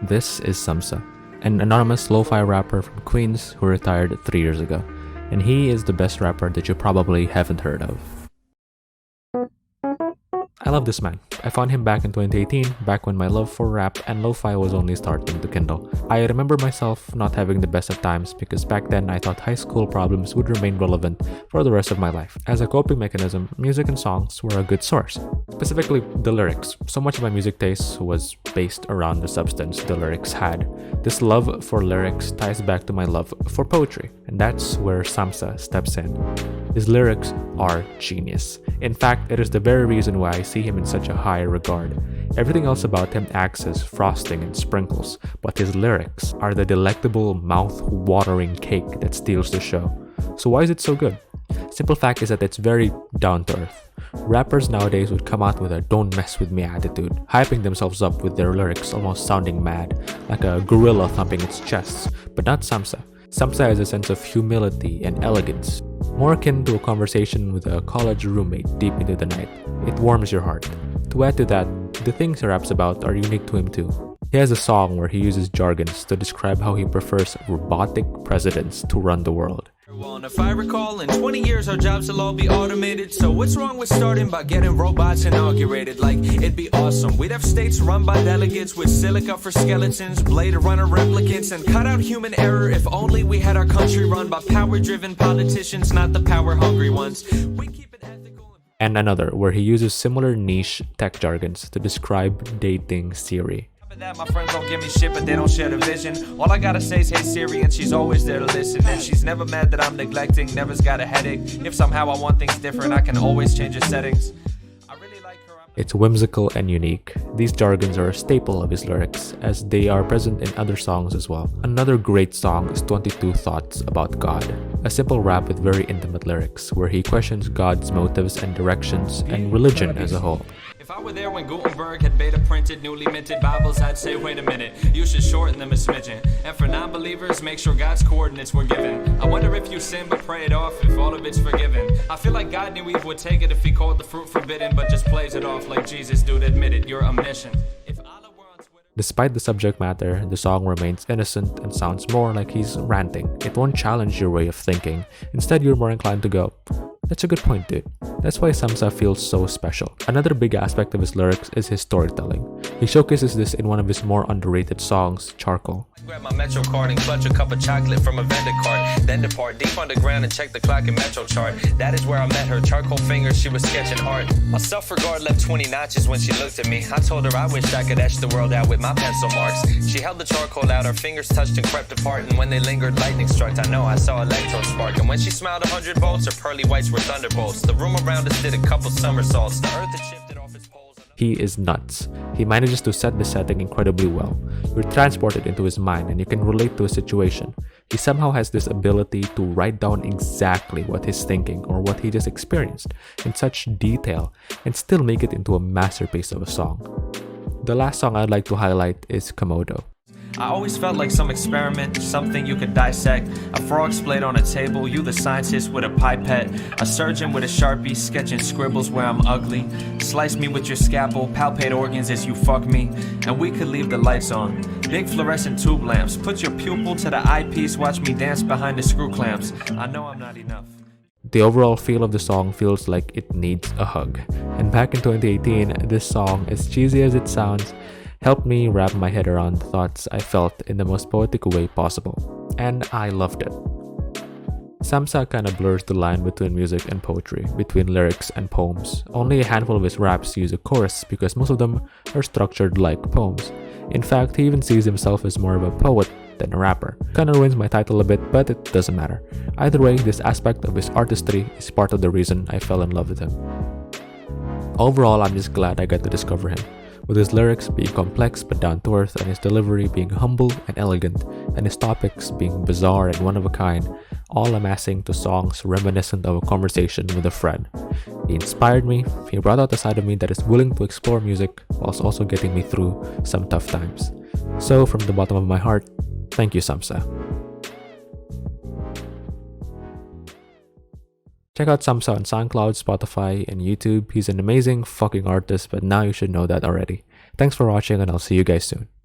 This is SAMSA, an anonymous lo-fi rapper from Queens who retired 3 years ago, and he is the best rapper that you probably haven't heard of. I love this man. I found him back in 2018, back when my love for rap and lo-fi was only starting to kindle. I remember myself not having the best of times because back then I thought high school problems would remain relevant for the rest of my life. As a coping mechanism, music and songs were a good source. Specifically, the lyrics. So much of my music taste was based around the substance the lyrics had. This love for lyrics ties back to my love for poetry, and that's where SAMSA steps in. His lyrics are genius. In fact, it is the very reason why I see him in such a high regard. Everything else about him acts as frosting and sprinkles, but his lyrics are the delectable, mouth-watering cake that steals the show. So why is it so good? Simple fact is that it's very down to earth. Rappers nowadays would come out with a "don't mess with me" attitude, hyping themselves up with their lyrics almost sounding mad, like a gorilla thumping its chest, but not SAMSA. SAMSA has a sense of humility and elegance, more akin to a conversation with a college roommate deep into the night. It warms your heart. To add to that, the things he raps about are unique to him too. He has a song where he uses jargons to describe how he prefers robotic presidents to run the world. Well, if I recall, in 20 years our jobs will all be automated. So what's wrong with starting by getting robots inaugurated? Like, it'd be awesome. We'd have states run by delegates with silica for skeletons, Blade Runner replicants, and cut out human error. If only we had our country run by power-driven politicians, not the power-hungry ones. We keep it ethical. And another where he uses similar niche tech jargons to describe dating Siri. That my friends don't give me shit, but they don't share the vision. All I gotta say is hey Siri, and she's always there to listen. And she's never mad that I'm neglecting, never's got a headache. If somehow I want things different, I can always change the settings. I really like her. It's whimsical and unique. These jargons are a staple of his lyrics, as they are present in other songs as well. Another great song is 22 Thoughts About God, a simple rap with very intimate lyrics, where he questions God's motives and directions and religion as a whole. If I were there when Gutenberg had beta printed newly minted Bibles, I'd say, wait a minute, you should shorten them a smidgen. And for non-believers, make sure God's coordinates were given. I wonder if you sin but pray it off, if all of it's forgiven. I feel like God knew Eve would take it if he called the fruit forbidden, but just plays it off like Jesus, dude, admit it, you're omniscient. If Allah were on Twitter... Despite the subject matter, the song remains innocent and sounds more like he's ranting. It won't challenge your way of thinking. Instead, you're more inclined to go, "That's a good point, dude." That's why SAMSA feels so special. Another big aspect of his lyrics is his storytelling. He showcases this in one of his more underrated songs, Charcoal. Grab my Metro card and clutch a cup of chocolate from a vendor cart. Then depart deep underground and check the clock and Metro chart. That is where I met her. Charcoal fingers, she was sketching art. My self-regard left 20 notches when she looked at me. I told her I wished I could etch the world out with my pencil marks. She held the charcoal out, her fingers touched and crept apart. And when they lingered, lightning struck. I know I saw electro spark. And when she smiled, 100 volts, her pearly whites were thunderbolts. The room around us did a couple somersaults. The earth had shifted off its poles. He is nuts. He manages to set the setting incredibly well. You're transported into his mind and you can relate to a situation. He somehow has this ability to write down exactly what he's thinking or what he just experienced in such detail and still make it into a masterpiece of a song. The last song I'd like to highlight is Komodo. I always felt like some experiment, something you could dissect. A frog splayed on a table, you the scientist with a pipette. A surgeon with a Sharpie, sketching scribbles where I'm ugly. Slice me with your scalpel, palpate organs as you fuck me. And we could leave the lights on. Big fluorescent tube lamps. Put your pupil to the eyepiece, watch me dance behind the screw clamps. I know I'm not enough. The overall feel of the song feels like it needs a hug. And back in 2018, this song, as cheesy as it sounds, helped me wrap my head around the thoughts I felt in the most poetic way possible. And I loved it. SAMSA kinda blurs the line between music and poetry, between lyrics and poems. Only a handful of his raps use a chorus because most of them are structured like poems. In fact, he even sees himself as more of a poet than a rapper. Kinda ruins my title a bit, but it doesn't matter. Either way, this aspect of his artistry is part of the reason I fell in love with him. Overall, I'm just glad I got to discover him. With his lyrics being complex but down to earth, and his delivery being humble and elegant, and his topics being bizarre and one of a kind, all amassing to songs reminiscent of a conversation with a friend. He inspired me. He brought out a side of me that is willing to explore music whilst also getting me through some tough times. So from the bottom of my heart, thank you, SAMSA. Check out SAMSA on SoundCloud, Spotify, and YouTube. He's an amazing fucking artist, but now you should know that already. Thanks for watching, and I'll see you guys soon.